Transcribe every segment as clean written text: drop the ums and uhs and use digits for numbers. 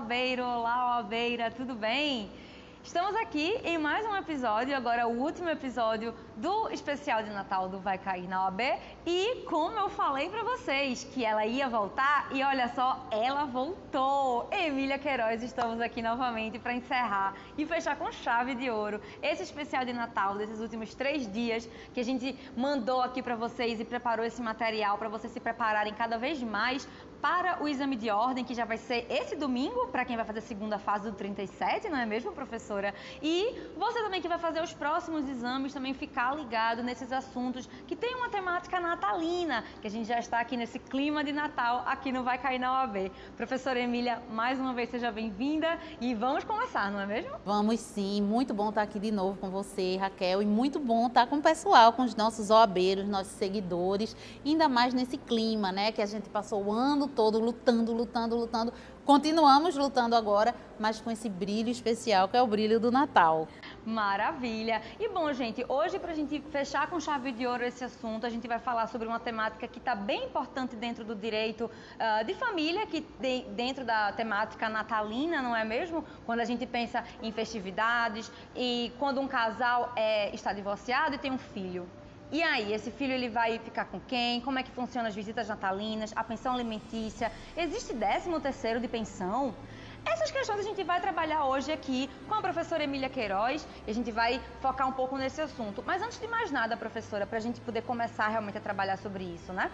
OABeiro, olá OABeira, tudo bem? Estamos aqui em mais um episódio, agora o último episódio do especial de Natal do Vai Cair na OAB. E como eu falei pra vocês que ela ia voltar, e olha só, ela voltou! Emília Queiroz, estamos aqui novamente para encerrar e fechar com chave de ouro esse especial de Natal desses últimos 3 dias que a gente mandou aqui para vocês e preparou esse material para vocês se prepararem cada vez mais para o exame de ordem, que já vai ser esse domingo, para quem vai fazer a segunda fase do 37, não é mesmo, professora? E você também que vai fazer os próximos exames, também ficar ligado nesses assuntos que tem uma temática natalina, que a gente já está aqui nesse clima de Natal, aqui no Vai Cair na OAB. Professora Emília, mais uma vez seja bem-vinda e vamos começar, não é mesmo? Vamos sim, muito bom estar aqui de novo com você, Raquel, e muito bom estar com o pessoal, com os nossos OABeiros, nossos seguidores, ainda mais nesse clima, né, que a gente passou o ano todo lutando. Continuamos lutando agora, mas com esse brilho especial que é o brilho do Natal. Maravilha! E bom, gente, hoje para a gente fechar com chave de ouro esse assunto, a gente vai falar sobre uma temática que está bem importante dentro do direito de família, que tem dentro da temática natalina, não é mesmo? Quando a gente pensa em festividades e quando um casal está divorciado e tem um filho. E aí, esse filho ele vai ficar com quem? Como é que funcionam as visitas natalinas, a pensão alimentícia? Existe 13º de pensão? Essas questões a gente vai trabalhar hoje aqui com a professora Emília Queiroz e a gente vai focar um pouco nesse assunto. Mas antes de mais nada, professora, para a gente poder começar realmente a trabalhar sobre isso, né?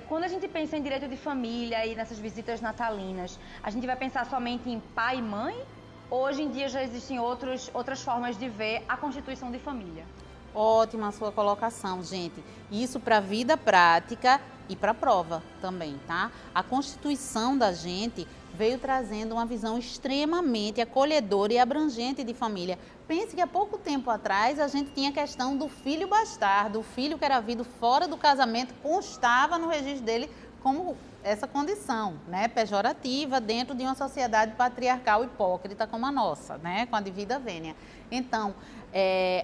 Quando a gente pensa em direito de família e nessas visitas natalinas, a gente vai pensar somente em pai e mãe? Ou hoje em dia já existem outras formas de ver a constituição de família? Ótima a sua colocação, gente. Isso para a vida prática e para a prova também, tá? A Constituição da gente veio trazendo uma visão extremamente acolhedora e abrangente de família. Pense que há pouco tempo atrás a gente tinha a questão do filho bastardo, o filho que era havido fora do casamento, constava no registro dele como essa condição, né, pejorativa dentro de uma sociedade patriarcal hipócrita como a nossa, né, com a devida vênia. Então,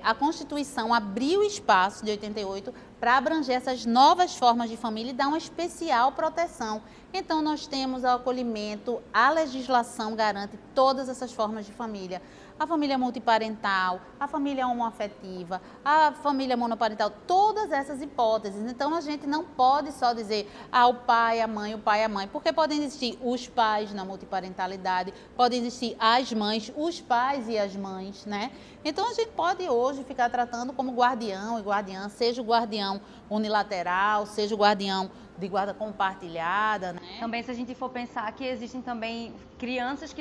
a Constituição abriu espaço de 88 para abranger essas novas formas de família e dar uma especial proteção. Então, nós temos o acolhimento, a legislação garante todas essas formas de família. A família multiparental, a família homoafetiva, a família monoparental, todas essas hipóteses. Então, a gente não pode só dizer o pai, a mãe, porque podem existir os pais na multiparentalidade, podem existir as mães, os pais e as mães, né? Então, a gente pode hoje ficar tratando como guardião e guardiã, seja o guardião unilateral, seja o guardião de guarda compartilhada, né? Também, se a gente for pensar que existem também crianças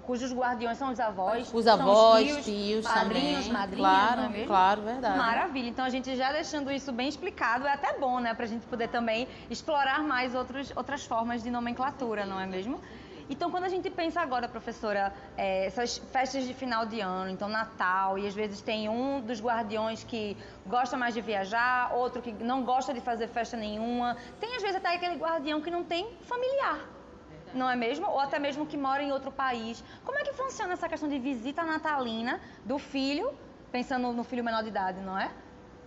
cujos guardiões são os avós. Os avós, os tios padrinhos, também. madrinhas, Claro, não é mesmo? claro, verdade. Maravilha. Então, a gente já deixando isso bem explicado, é até bom, né? Pra gente poder também explorar mais outras formas de nomenclatura, não é mesmo? Então, quando a gente pensa agora, professora, essas festas de final de ano, então Natal, e às vezes tem um dos guardiões que gosta mais de viajar, outro que não gosta de fazer festa nenhuma, tem às vezes até aquele guardião que não tem familiar, não é mesmo? Ou até mesmo que mora em outro país. Como é que funciona essa questão de visita natalina do filho, pensando no filho menor de idade, não é?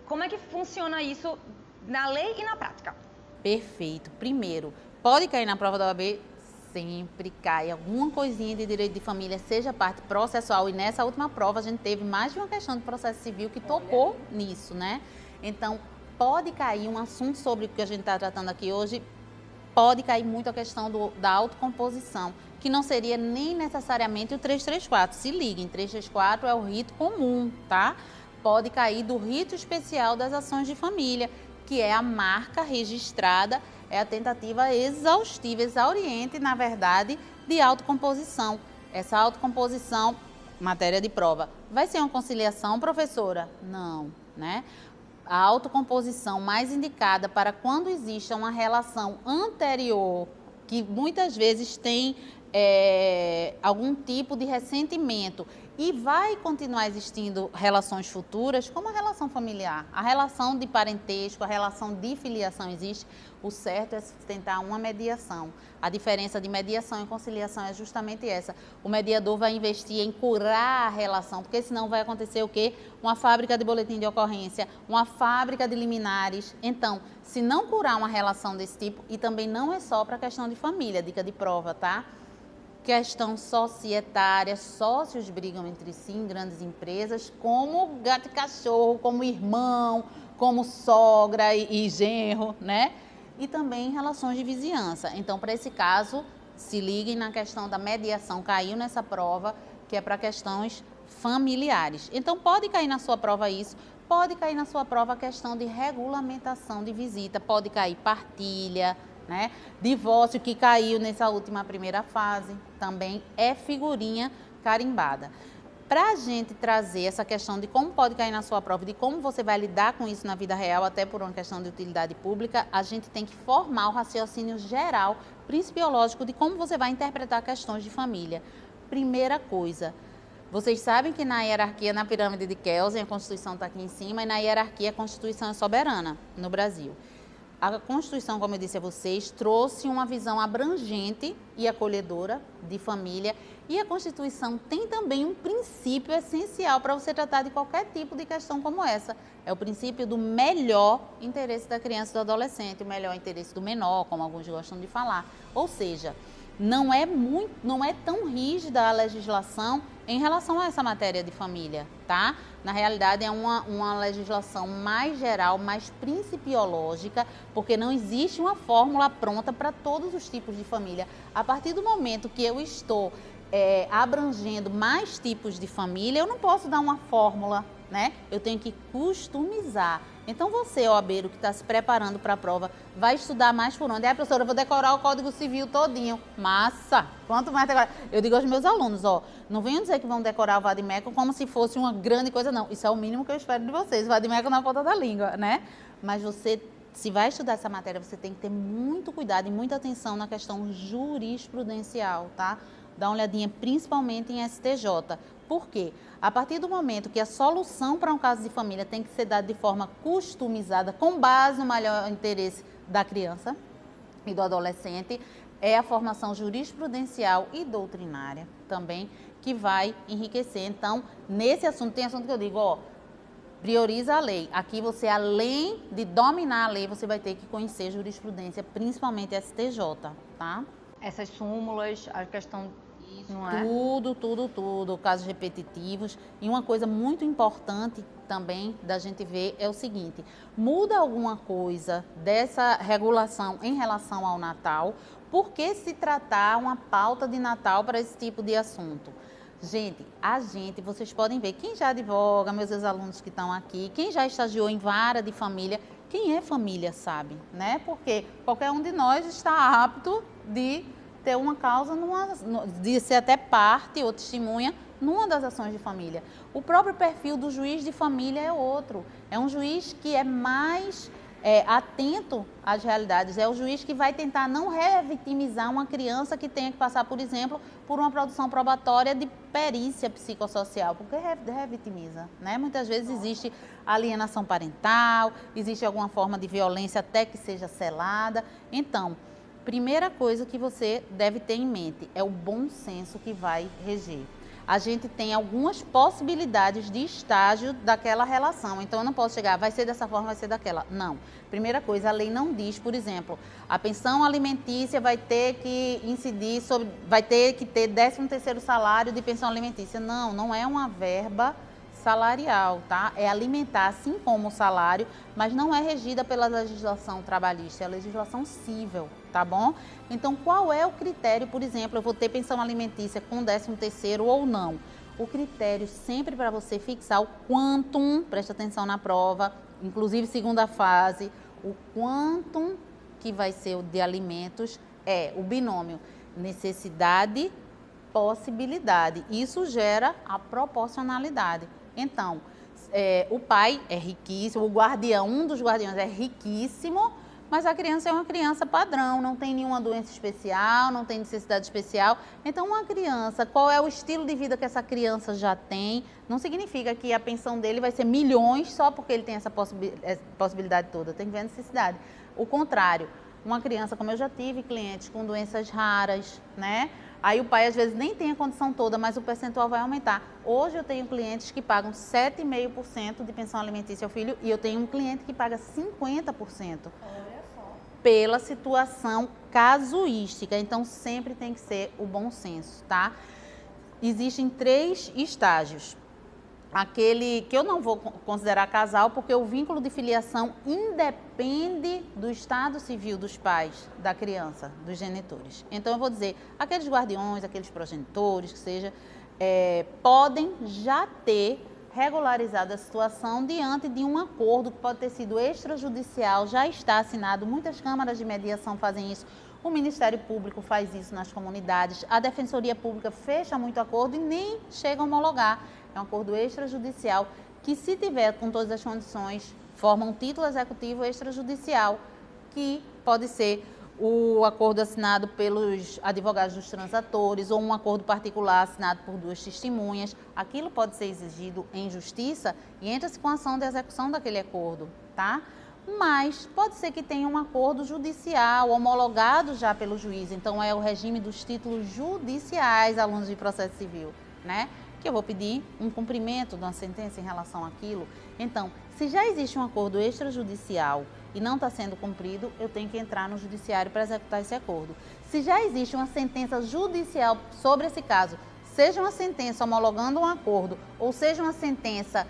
Como é que funciona isso na lei e na prática? Perfeito. Primeiro, pode cair na prova da OAB? Sempre cai alguma coisinha de direito de família, seja parte processual, e nessa última prova a gente teve mais de uma questão de processo civil que tocou nisso, né? Então, pode cair um assunto sobre o que a gente está tratando aqui hoje, pode cair muito a questão da autocomposição, que não seria nem necessariamente o 334. Se liguem, 334 é o rito comum, tá? Pode cair do rito especial das ações de família, que é a marca registrada, é a tentativa exaustiva, exauriente, na verdade, de autocomposição. Essa autocomposição, matéria de prova, vai ser uma conciliação, professora? Não, né? A autocomposição mais indicada para quando exista uma relação anterior, que muitas vezes tem algum tipo de ressentimento e vai continuar existindo relações futuras, como a relação familiar, a relação de parentesco, a relação de filiação existe, o certo é tentar uma mediação. A diferença de mediação e conciliação é justamente essa. O mediador vai investir em curar a relação, porque senão vai acontecer o quê? Uma fábrica de boletim de ocorrência, uma fábrica de liminares. Então, se não curar uma relação desse tipo, e também não é só para questão de família, dica de prova, tá? questão societária, sócios brigam entre si em grandes empresas, como gato e cachorro, como irmão, como sogra e genro, né? E também relações de vizinhança. Então, para esse caso, se liguem na questão da mediação, caiu nessa prova, que é para questões familiares. Então, pode cair na sua prova isso, pode cair na sua prova a questão de regulamentação de visita, pode cair partilha, né? Divórcio, que caiu nessa última primeira fase, também é figurinha carimbada. Para a gente trazer essa questão de como pode cair na sua prova, de como você vai lidar com isso na vida real, até por uma questão de utilidade pública, a gente tem que formar o raciocínio geral, principiológico, de como você vai interpretar questões de família. Primeira coisa, vocês sabem que na hierarquia, na pirâmide de Kelsen, a Constituição está aqui em cima, e na hierarquia a Constituição é soberana no Brasil. A Constituição, como eu disse a vocês, trouxe uma visão abrangente e acolhedora de família, e a Constituição tem também um princípio essencial para você tratar de qualquer tipo de questão como essa. É o princípio do melhor interesse da criança e do adolescente, o melhor interesse do menor, como alguns gostam de falar. Ou seja, não é tão rígida a legislação em relação a essa matéria de família, tá? Na realidade, é uma legislação mais geral, mais principiológica, porque não existe uma fórmula pronta para todos os tipos de família. A partir do momento que eu estou abrangendo mais tipos de família, eu não posso dar uma fórmula, né? Eu tenho que customizar. Então, você, OABeiro, que está se preparando para a prova, vai estudar mais por onde? Professora, eu vou decorar o Código Civil todinho. Massa! Quanto mais decorar? Eu digo aos meus alunos, não venham dizer que vão decorar o vade-mecum como se fosse uma grande coisa, não. Isso é o mínimo que eu espero de vocês, o vade-mecum na ponta da língua, né? Mas você, se vai estudar essa matéria, você tem que ter muito cuidado e muita atenção na questão jurisprudencial, tá? Dá uma olhadinha principalmente em STJ. Por quê? A partir do momento que a solução para um caso de família tem que ser dada de forma customizada, com base no maior interesse da criança e do adolescente, é a formação jurisprudencial e doutrinária também que vai enriquecer. Então, nesse assunto, tem assunto que eu digo, prioriza a lei. Aqui você, além de dominar a lei, você vai ter que conhecer jurisprudência, principalmente STJ, tá? Essas súmulas, a questão... Não é? Tudo, casos repetitivos. E uma coisa muito importante também da gente ver é o seguinte: muda alguma coisa dessa regulação em relação ao Natal? Por que se tratar uma pauta de Natal para esse tipo de assunto? Gente, vocês podem ver, quem já advoga, meus ex-alunos que estão aqui, quem já estagiou em vara de família, quem é família sabe, né? Porque qualquer um de nós está apto de ter uma causa, de ser até parte ou testemunha numa das ações de família. O próprio perfil do juiz de família é outro. É um juiz que é mais atento às realidades. É o juiz que vai tentar não revitimizar uma criança que tenha que passar, por exemplo, por uma produção probatória de perícia psicossocial, porque revitimiza, né? Muitas vezes existe alienação parental, existe alguma forma de violência até que seja selada. Então, primeira coisa que você deve ter em mente é o bom senso que vai reger. A gente tem algumas possibilidades de estágio daquela relação. Então, eu não posso chegar, vai ser dessa forma, vai ser daquela. Não. Primeira coisa, a lei não diz, por exemplo, a pensão alimentícia vai ter que incidir sobre, vai ter que ter 13º salário de pensão alimentícia. Não, não é uma verba salarial, tá? É alimentar, assim como o salário, mas não é regida pela legislação trabalhista, é a legislação civil, tá bom? Então, qual é o critério, por exemplo, eu vou ter pensão alimentícia com 13º ou não? O critério sempre para você fixar o quantum, presta atenção na prova, inclusive segunda fase, o quantum que vai ser o de alimentos é o binômio necessidade, possibilidade. Isso gera a proporcionalidade. Então, o pai é riquíssimo, o guardião, um dos guardiões é riquíssimo, mas a criança é uma criança padrão, não tem nenhuma doença especial, não tem necessidade especial. Então, uma criança, qual é o estilo de vida que essa criança já tem? Não significa que a pensão dele vai ser milhões só porque ele tem essa possibilidade toda, tem que ver a necessidade. O contrário, uma criança, como eu já tive clientes com doenças raras, né? Aí o pai às vezes nem tem a condição toda, mas o percentual vai aumentar. Hoje eu tenho clientes que pagam 7,5% de pensão alimentícia ao filho e eu tenho um cliente que paga 50%. Olha só. Pela situação casuística, então sempre tem que ser o bom senso, tá? Existem 3 estágios. Aquele que eu não vou considerar casal, porque o vínculo de filiação independe do estado civil dos pais da criança, dos genitores. Então eu vou dizer, aqueles guardiões, aqueles progenitores, que seja, podem já ter regularizado a situação diante de um acordo que pode ter sido extrajudicial, já está assinado, muitas câmaras de mediação fazem isso, o Ministério Público faz isso nas comunidades, a Defensoria Pública fecha muito acordo e nem chega a homologar. É um acordo extrajudicial que, se tiver com todas as condições, forma um título executivo extrajudicial, que pode ser o acordo assinado pelos advogados dos transatores ou um acordo particular assinado por 2 testemunhas. Aquilo pode ser exigido em justiça e entra-se com a ação de execução daquele acordo, tá? Mas pode ser que tenha um acordo judicial homologado já pelo juiz. Então, é o regime dos títulos judiciais, alunos de processo civil, né? Que eu vou pedir um cumprimento de uma sentença em relação àquilo. Então, se já existe um acordo extrajudicial e não está sendo cumprido, eu tenho que entrar no judiciário para executar esse acordo. Se já existe uma sentença judicial sobre esse caso, seja uma sentença homologando um acordo, ou seja uma sentença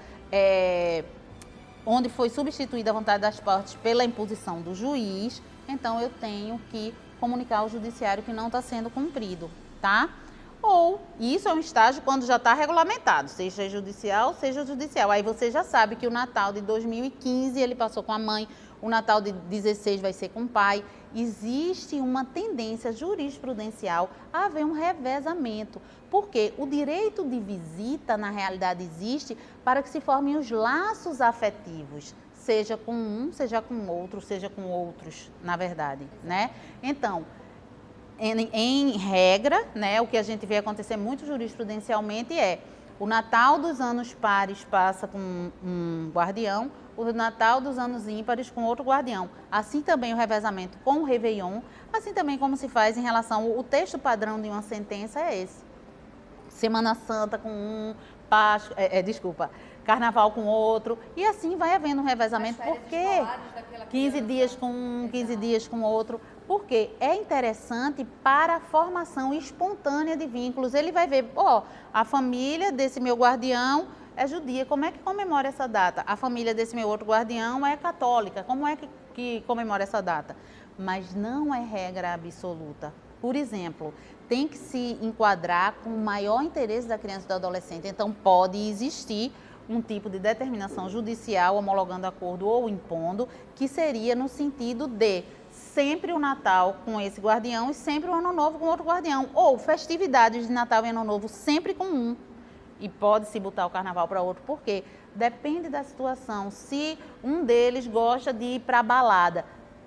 onde foi substituída a vontade das partes pela imposição do juiz, então eu tenho que comunicar ao judiciário que não está sendo cumprido, tá? Ou, isso é um estágio quando já está regulamentado, seja judicial, seja judicial. Aí você já sabe que o Natal de 2015 ele passou com a mãe, o Natal de 16 vai ser com o pai. Existe uma tendência jurisprudencial a haver um revezamento, porque o direito de visita, na realidade, existe para que se formem os laços afetivos, seja com um, seja com outro, seja com outros, na verdade, né? Então, em regra, né, o que a gente vê acontecer muito jurisprudencialmente é o Natal dos anos pares passa com um guardião, o Natal dos anos ímpares com outro guardião. Assim também o revezamento com o Réveillon, assim também como se faz em relação ao texto padrão de uma sentença é esse. Semana Santa com um, Carnaval com outro, e assim vai havendo um revezamento, porque 15 dias com um, 15 dias com outro, porque é interessante para a formação espontânea de vínculos. Ele vai ver, a família desse meu guardião é judia, como é que comemora essa data? A família desse meu outro guardião é católica, como é que comemora essa data? Mas não é regra absoluta. Por exemplo, tem que se enquadrar com o maior interesse da criança e do adolescente. Então, pode existir um tipo de determinação judicial, homologando acordo ou impondo, que seria no sentido de sempre o Natal com esse guardião e sempre o Ano Novo com outro guardião. Ou festividades de Natal e Ano Novo sempre com um. E pode-se botar o Carnaval para outro, porque depende da situação. Se um deles gosta de ir para a balada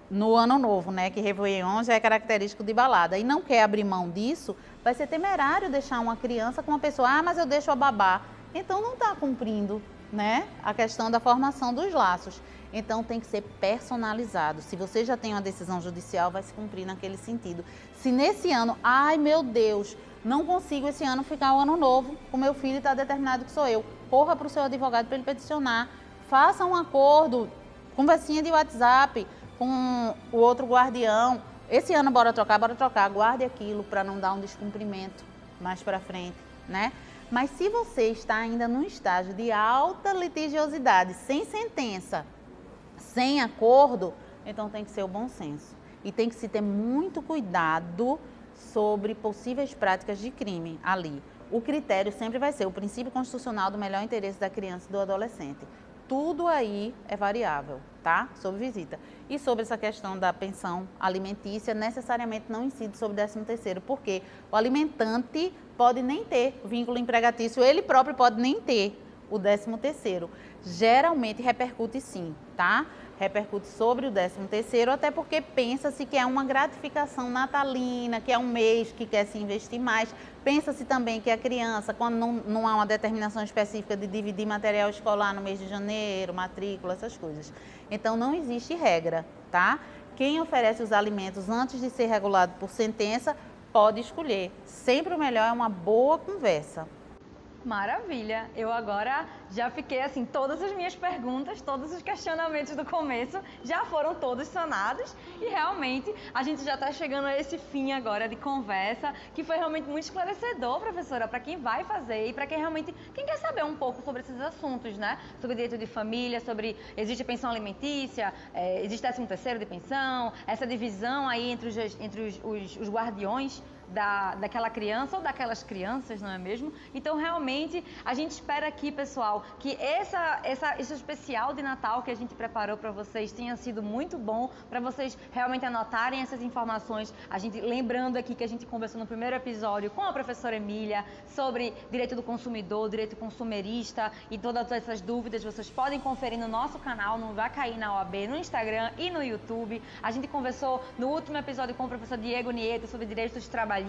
no Ano Novo, né, que Réveillon já é característico de balada, e não quer abrir mão disso, vai ser temerário deixar uma criança com uma pessoa, mas eu deixo a babá. Então não está cumprindo, né, a questão da formação dos laços. Então tem que ser personalizado. Se você já tem uma decisão judicial, vai se cumprir naquele sentido. Se nesse ano, ai meu Deus, não consigo esse ano ficar o Ano Novo, o meu filho está determinado que sou eu, corra para o seu advogado para ele peticionar, faça um acordo, conversinha de WhatsApp com o outro guardião. Esse ano bora trocar, guarde aquilo para não dar um descumprimento mais para frente, né? Mas se você está ainda num estágio de alta litigiosidade, sem sentença, sem acordo, então tem que ser o bom senso. E tem que se ter muito cuidado sobre possíveis práticas de crime ali. O critério sempre vai ser o princípio constitucional do melhor interesse da criança e do adolescente. Tudo aí é variável, tá? Sobre visita. E sobre essa questão da pensão alimentícia, necessariamente não incide sobre o 13º, porque o alimentante pode nem ter vínculo empregatício, ele próprio pode nem ter o 13º. Geralmente repercute sim, tá? Repercute sobre o 13º, até porque pensa-se que é uma gratificação natalina, que é um mês que quer se investir mais. Pensa-se também que a criança, quando não há uma determinação específica de dividir material escolar no mês de janeiro, matrícula, essas coisas. Então, não existe regra, tá? Quem oferece os alimentos antes de ser regulado por sentença, pode escolher. Sempre o melhor é uma boa conversa. Maravilha! Eu agora já fiquei assim, todas as minhas perguntas, todos os questionamentos do começo já foram todos sanados e realmente a gente já está chegando a esse fim agora de conversa, que foi realmente muito esclarecedor, professora, para quem vai fazer e para quem realmente quem quer saber um pouco sobre esses assuntos, né? Sobre direito de família, sobre existe pensão alimentícia, existe 13º de pensão, essa divisão aí entre os guardiões daquela criança ou daquelas crianças, não é mesmo? Então, realmente, a gente espera aqui, pessoal, que esse especial de Natal que a gente preparou para vocês tenha sido muito bom, para vocês realmente anotarem essas informações. A gente, lembrando aqui que a gente conversou no primeiro episódio com a professora Emília sobre direito do consumidor, direito consumerista e todas essas dúvidas vocês podem conferir no nosso canal, no Vai Cair na OAB, no Instagram e no YouTube. A gente conversou no último episódio com o professor Diego Nieto sobre direitos trabalhistas,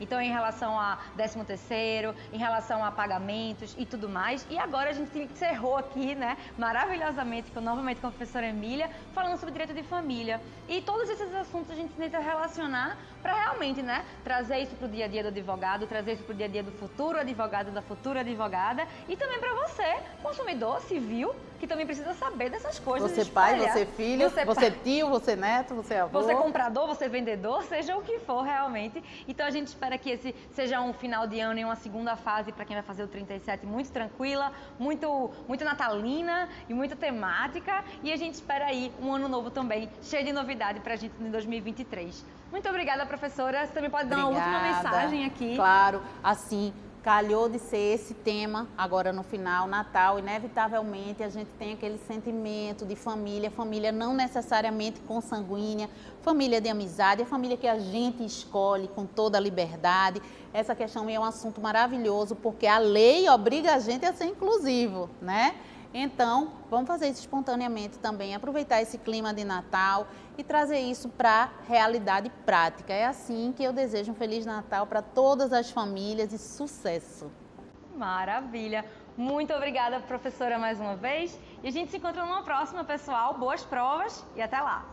então em relação a 13º, em relação a pagamentos e tudo mais. E agora a gente encerrou aqui, né, maravilhosamente, novamente com a professora Emília, falando sobre direito de família. E todos esses assuntos a gente tenta relacionar para realmente, né, trazer isso para o dia a dia do advogado, trazer isso para o dia a dia do futuro advogado, da futura advogada e também para você, consumidor civil, que também precisa saber dessas coisas. Você pai, você filho, você tio, você neto, você avô. Você comprador, você vendedor, seja o que for realmente. Então a gente espera que esse seja um final de ano e uma segunda fase para quem vai fazer o 37 muito tranquila, muito natalina e muito temática. E a gente espera aí um ano novo também, cheio de novidade para a gente em 2023. Muito obrigada, professora. Você também pode dar uma última mensagem aqui. Claro, assim, calhou de ser esse tema agora no final, Natal, inevitavelmente a gente tem aquele sentimento de família, família não necessariamente consanguínea, família de amizade, a família que a gente escolhe com toda a liberdade. Essa questão é um assunto maravilhoso porque a lei obriga a gente a ser inclusivo, né? Então, vamos fazer isso espontaneamente também, aproveitar esse clima de Natal e trazer isso para a realidade prática. É assim que eu desejo um Feliz Natal para todas as famílias e sucesso. Maravilha! Muito obrigada, professora, mais uma vez. E a gente se encontra numa próxima, pessoal. Boas provas e até lá!